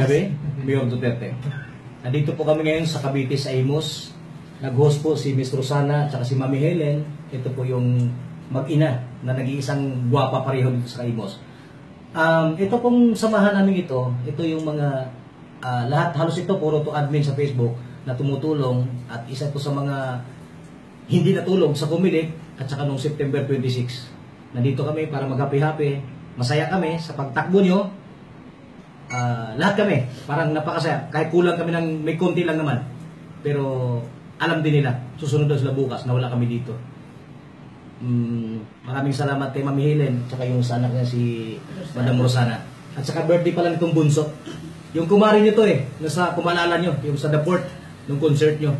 sinabi? Mayor Duterte. Nandito po kami ngayon sa Cavite sa Imus. Nag-host po si Miss Rosana at si Mami Helen. Ito po yung mag-ina na nag-iisang guwapa pareho dito sa Imus. Ito pong samahan namin ito yung mga lahat, halos ito puro to admin sa Facebook na tumutulong at isa po sa mga hindi natulog sa Kumilig at saka noong September 26. Nandito kami para mag-happy-happy. Masaya kami sa pagtakbo nyo. Lahat kami, parang napakasaya. Kahit kulang kami ng may konti lang naman. Pero alam din nila, susunod na sila bukas na wala kami dito. Maraming salamat kay Mami Helen at saka yung sa anak niya si Madam Rosana. At saka birthday pala nitong bunso. Yung kumari nyo to nasa kumalala nyo, yung sa The Port, nung concert nyo.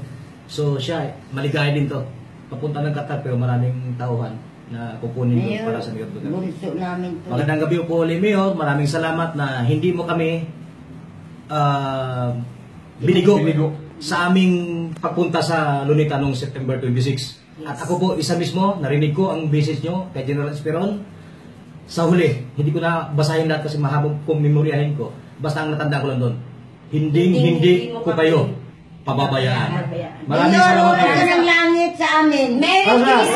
So siya, maligaya din to. Papunta ng Qatar pero maraming tauhan na kukunin doon para sa Mayor Duterte. Bunso namin to. Magandang gabi po ulit, Mayor. Maraming salamat na hindi mo kami binigo sa aming pagpunta sa Luneta noong September 26. At ako po, isa mismo, narinig ko ang message nyo kay General Esperon. Sa huli, hindi ko na basahin lahat kasi mahabang kong memoryahin ko. Basta ang natanda ko lang doon, hindi ko kayo pababayaan. Maraming salamat po. Mayor, ng langit sa amin. Merry Christmas!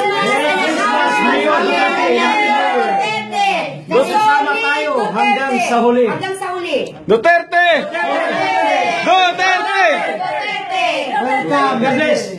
Sama tayo hanggang sa huli. Hanggang sa huli. Duterte! Duterte! Duterte! God bless.